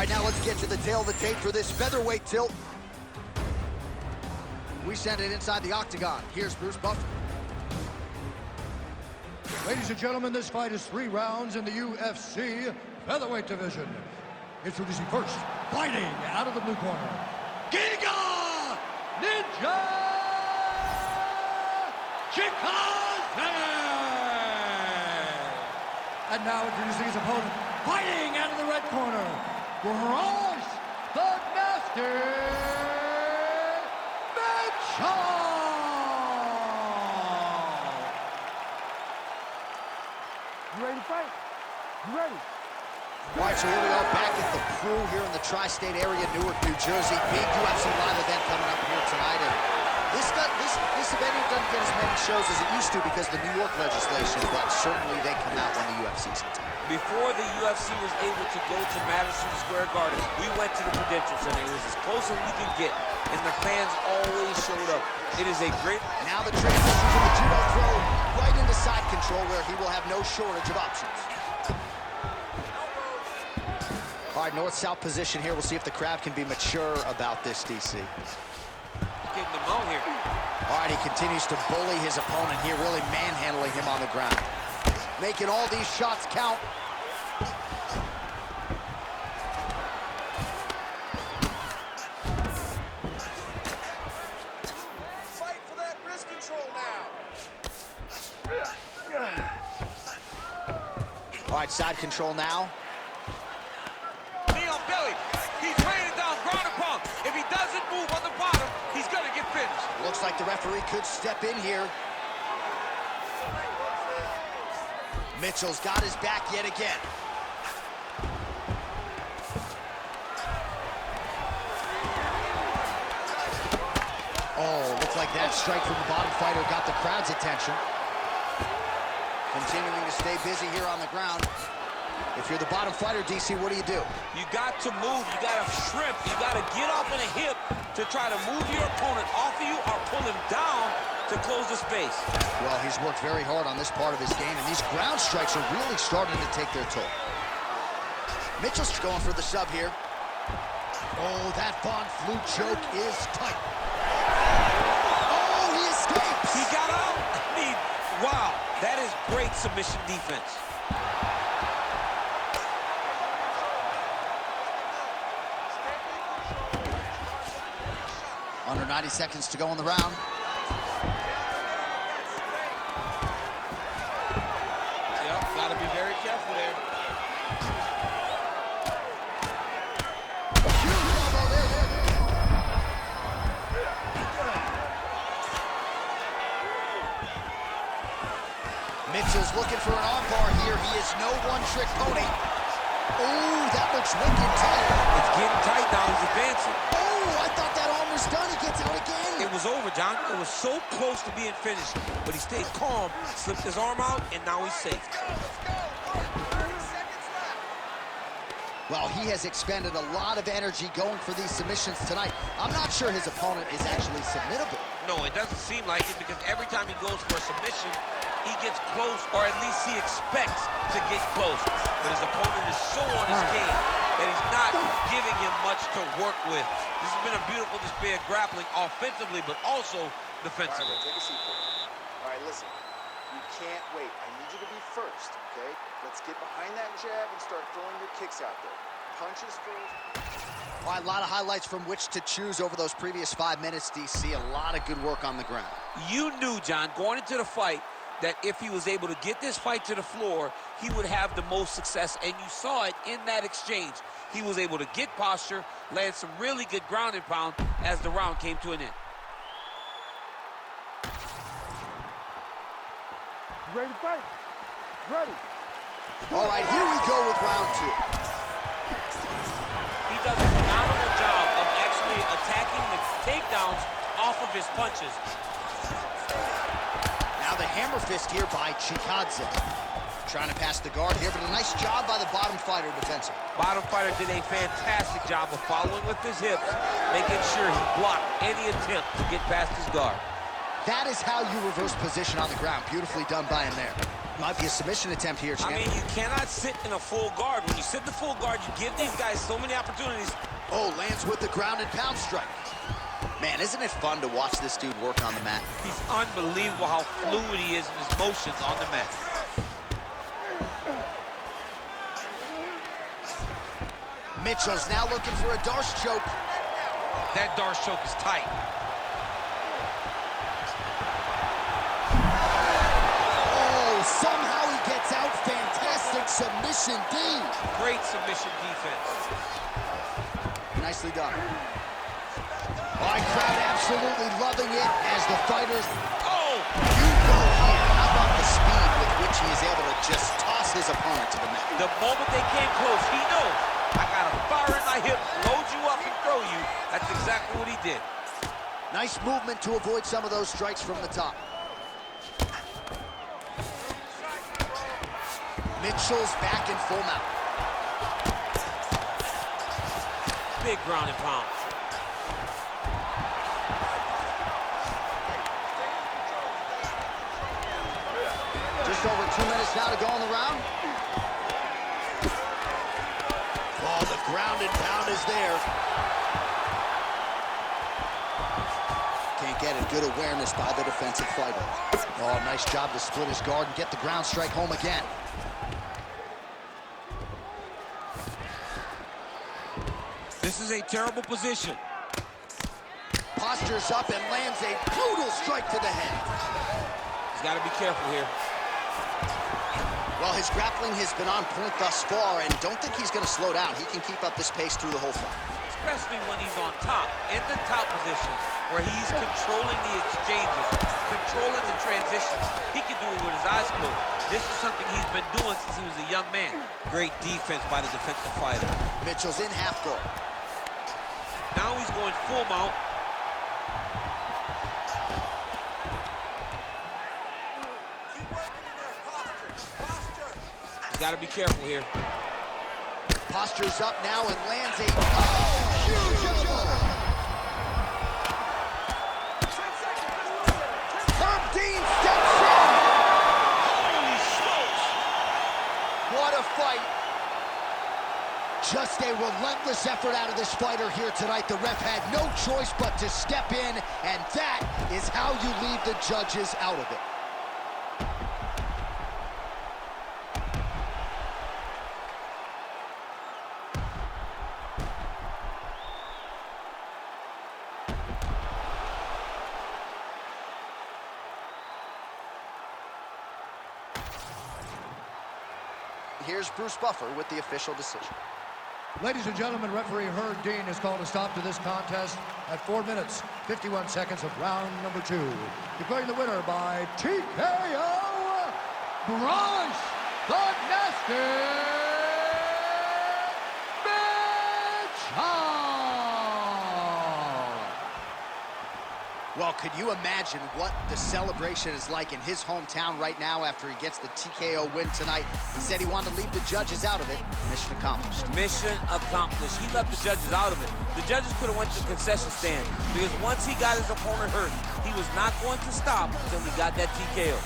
right, now let's get to the tail of the tape for this featherweight tilt. We send it inside the octagon. Here's Bruce Buffer. Ladies and gentlemen, this fight is 3 rounds in the UFC featherweight division. Introducing first, fighting out of the blue corner, Giga Ninja Chikadze! And now introducing his opponent, fighting out of the red corner, Bryce the Master Mitchell! You ready to fight? You ready? All right, so here we are back at the Crew here in the tri-state area, Newark, New Jersey. Big UFC live event coming up here tonight. And this event doesn't get as many shows as it used to because of the New York legislation, but certainly they come out when the UFC's in town. Before the UFC was able to go to Madison Square Garden, we went to the Prudential Center. It was as close as we could get, and the fans always showed up. It is a great... Now the transition from the judo throw right into side control, where he will have no shortage of options. All right, north-south position here. We'll see if the crowd can be mature about this, DC. Getting them out here. All right, he continues to bully his opponent here, really manhandling him on the ground. Making all these shots count. Fight for that wrist control now. All right, side control now. Knee on belly. He's laying down ground and pound. If he doesn't move on the bottom, he's gonna get finished. Looks like the referee could step in here. Mitchell's got his back yet again. Oh, looks like that strike from the bottom fighter got the crowd's attention. Continuing to stay busy here on the ground. If you're the bottom fighter, DC, what do? You got to move, you got to shrimp, you got to get off in a hip to try to move your opponent off of you or pull him down to close the space. Well, he's worked very hard on this part of his game, and these ground strikes are really starting to take their toll. Mitchell's going for the sub here. Oh, that Von Flue choke is tight. Oh, he escapes! He got out. I mean, wow, that is great submission defense. Under 90 seconds to go in the round. Yep, got to be very careful there. Mitchell's looking for an armbar here. He is no one-trick pony. Oh, that looks wicked tight. It's getting tight now. He's advancing. Oh, I thought that arm was done. He gets out again. It was over, John. It was so close to being finished, but he stayed calm, slipped his arm out, and now he's safe. Well, he has expended a lot of energy going for these submissions tonight. I'm not sure his opponent is actually submittable. No, it doesn't seem like it, because every time he goes for a submission, he gets close, or at least he expects to get close. But his opponent is so on his game that he's not giving him much to work with. This has been a beautiful display of grappling offensively, but also defensively. All right, take a seat for a minute. All right, listen. You can't wait. I need you to be first, okay? Let's get behind that jab and start throwing your kicks out there. Punches first. All right, a lot of highlights from which to choose over those previous 5 minutes, DC. A lot of good work on the ground. You knew, John, going into the fight, that if he was able to get this fight to the floor, he would have the most success, and you saw it in that exchange. He was able to get posture, land some really good ground and pound as the round came to an end. You ready to fight? Ready. All right, here we go with round 2. He does a phenomenal job of actually attacking the takedowns off of his punches. Now the hammer fist here by Chikadze. Trying to pass the guard here, but a nice job by the bottom fighter defensive. Bottom fighter did a fantastic job of following with his hips, making sure he blocked any attempt to get past his guard. That is how you reverse position on the ground. Beautifully done by him there. Might be a submission attempt here, champ. I mean, you cannot sit in a full guard. When you sit in the full guard, you give these guys so many opportunities. Oh, lands with the ground and pound strike. Man, isn't it fun to watch this dude work on the mat? He's unbelievable how fluid he is in his motions on the mat. Mitchell's now looking for a Darce choke. That Darce choke is tight. Somehow he gets out. Fantastic submission D. Great submission defense. Nicely done. My crowd absolutely loving it as the fighters. Oh! You go here. How about the speed with which he is able to just toss his opponent to the mat? The moment they came close, he knows. I got a fire in my hip, load you up and throw you. That's exactly what he did. Nice movement to avoid some of those strikes from the top. Mitchell's back in full mount. Big ground and pound. Just over 2 minutes now to go in the round. Oh, the ground and pound is there. Can't get it. Good awareness by the defensive fighter. Oh, nice job to split his guard and get the ground strike home again. This is a terrible position. Postures up and lands a brutal strike to the head. He's got to be careful here. Well, his grappling has been on point thus far, and don't think he's going to slow down. He can keep up this pace through the whole fight. Especially when he's on top, in the top position, where he's controlling the exchanges, controlling the transitions. He can do it with his eyes closed. This is something he's been doing since he was a young man. Great defense by the defensive fighter. Mitchell's in half guard. Now he's going full mount. He's got to be careful here. Postures up now and lands a huge elbow. Herb Dean steps in. Holy smokes! What a fight. Just a relentless effort out of this fighter here tonight. The ref had no choice but to step in, and that is how you leave the judges out of it. Here's Bruce Buffer with the official decision. Ladies and gentlemen, referee Herb Dean has called a stop to this contest at 4 minutes, 51 seconds of round number 2. Declaring the winner by TKO, Bryce the Nasty Mitchell. Well, could you imagine what the celebration is like in his hometown right now after he gets the TKO win tonight? He said he wanted to leave the judges out of it. Mission accomplished. Mission accomplished. He left the judges out of it. The judges could have went to the concession stand because once he got his opponent hurt, he was not going to stop until he got that TKO.